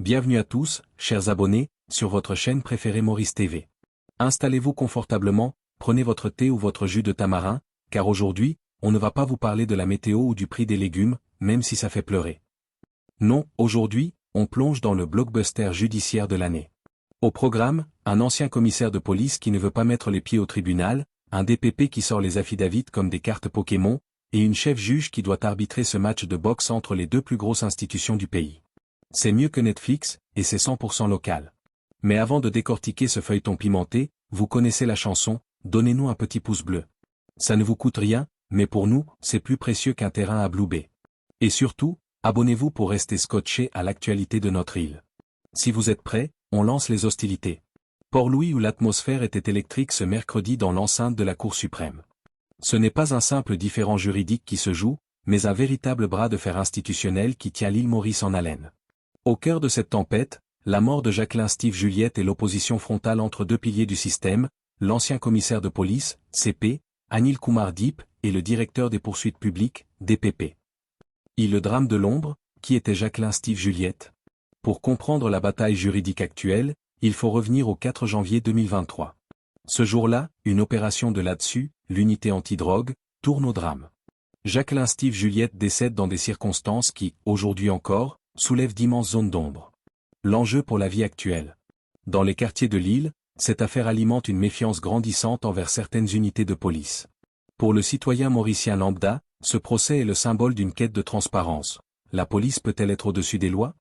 Bienvenue à tous, chers abonnés, sur votre chaîne préférée Maurice TV. Installez-vous confortablement, prenez votre thé ou votre jus de tamarin, car aujourd'hui, on ne va pas vous parler de la météo ou du prix des légumes, même si ça fait pleurer. Non, aujourd'hui, on plonge dans le blockbuster judiciaire de l'année. Au programme, un ancien commissaire de police qui ne veut pas mettre les pieds au tribunal, un DPP qui sort les affidavits comme des cartes Pokémon, et une chef juge qui doit arbitrer ce match de boxe entre les deux plus grosses institutions du pays. C'est mieux que Netflix, et c'est 100% local. Mais avant de décortiquer ce feuilleton pimenté, vous connaissez la chanson, donnez-nous un petit pouce bleu. Ça ne vous coûte rien, mais pour nous, c'est plus précieux qu'un terrain à Blue Bay. Et surtout, abonnez-vous pour rester scotché à l'actualité de notre île. Si vous êtes prêts, on lance les hostilités. Port-Louis où l'atmosphère était électrique ce mercredi dans l'enceinte de la Cour suprême. Ce n'est pas un simple différend juridique qui se joue, mais un véritable bras de fer institutionnel qui tient l'île Maurice en haleine. Au cœur de cette tempête, la mort de Jacqueline Steve Juliette et l'opposition frontale entre deux piliers du système, l'ancien commissaire de police, CP, Anil Kumar Deep, et le directeur des poursuites publiques, DPP. Le drame de l'ombre, qui était Jacqueline Steve Juliette? Pour comprendre la bataille juridique actuelle, il faut revenir au 4 janvier 2023. Ce jour-là, une opération de là-dessus, l'unité antidrogue, tourne au drame. Jacqueline Steve Juliette décède dans des circonstances qui, aujourd'hui encore, soulèvent d'immenses zones d'ombre. L'enjeu pour la vie actuelle. Dans les quartiers de l'île, cette affaire alimente une méfiance grandissante envers certaines unités de police. Pour le citoyen mauricien lambda, ce procès est le symbole d'une quête de transparence. La police peut-elle être au-dessus des lois?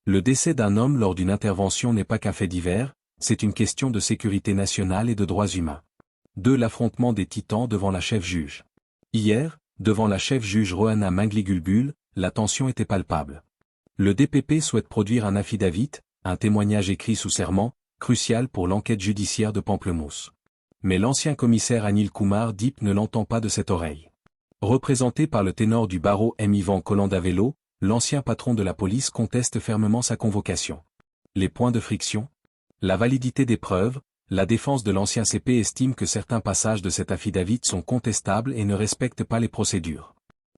Le décès d'un homme lors d'une intervention n'est pas qu'un fait divers, c'est une question de sécurité nationale et de droits humains. 2. L'affrontement des titans devant la chef juge. Hier, devant la chef juge Rohanna Mangli-Gulbul, la tension était palpable. Le DPP souhaite produire un affidavit, un témoignage écrit sous serment, crucial pour l'enquête judiciaire de Pamplemousse. Mais l'ancien commissaire Anil Kumar Deep ne l'entend pas de cette oreille. Représenté par le ténor du barreau M. Ivan Colandavello, l'ancien patron de la police conteste fermement sa convocation. Les points de friction? La validité des preuves, la défense de l'ancien CP estime que certains passages de cet affidavit sont contestables et ne respectent pas les procédures.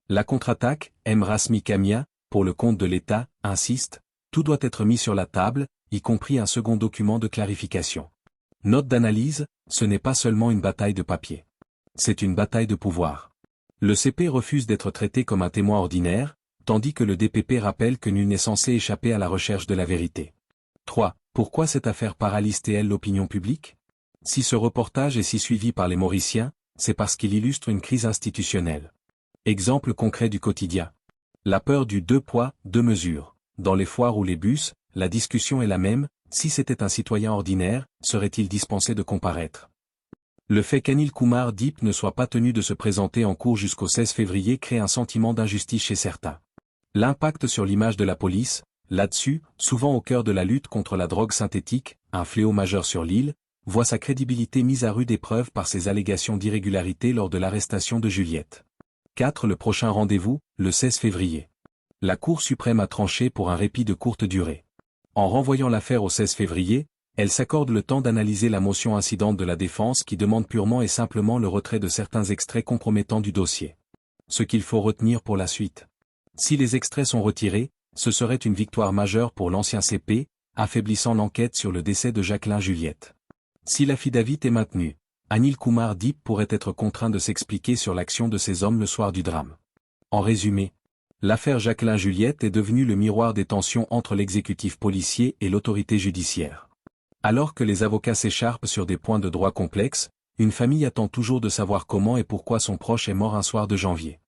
La contre-attaque, M. Rasmi Kamia, pour le compte de l'État, insiste, tout doit être mis sur la table, y compris un second document de clarification. Note d'analyse, ce n'est pas seulement une bataille de papier. C'est une bataille de pouvoir. Le CP refuse d'être traité comme un témoin ordinaire, tandis que le DPP rappelle que nul n'est censé échapper à la recherche de la vérité. 3. Pourquoi cette affaire paralyse-t-elle l'opinion publique? Si ce reportage est si suivi par les Mauriciens, c'est parce qu'il illustre une crise institutionnelle. Exemple concret du quotidien. La peur du 2 poids, 2 mesures. Dans les foires ou les bus, la discussion est la même, si c'était un citoyen ordinaire, serait-il dispensé de comparaître? Le fait qu'Anil Kumar Deep ne soit pas tenu de se présenter en cours jusqu'au 16 février crée un sentiment d'injustice chez certains. L'impact sur l'image de la police, là-dessus, souvent au cœur de la lutte contre la drogue synthétique, un fléau majeur sur l'île, voit sa crédibilité mise à rude épreuve par ses allégations d'irrégularité lors de l'arrestation de Juliette. 4. Le prochain rendez-vous, le 16 février. La Cour suprême a tranché pour un répit de courte durée. En renvoyant l'affaire au 16 février, elle s'accorde le temps d'analyser la motion incidente de la défense qui demande purement et simplement le retrait de certains extraits compromettants du dossier. Ce qu'il faut retenir pour la suite. Si les extraits sont retirés, ce serait une victoire majeure pour l'ancien CP, affaiblissant l'enquête sur le décès de Jacqueline Juliette. Si l'affidavit est maintenu, Anil Kumar Deep pourrait être contraint de s'expliquer sur l'action de ces hommes le soir du drame. En résumé, l'affaire Jacqueline Juliette est devenue le miroir des tensions entre l'exécutif policier et l'autorité judiciaire. Alors que les avocats s'écharpent sur des points de droit complexes, une famille attend toujours de savoir comment et pourquoi son proche est mort un soir de janvier.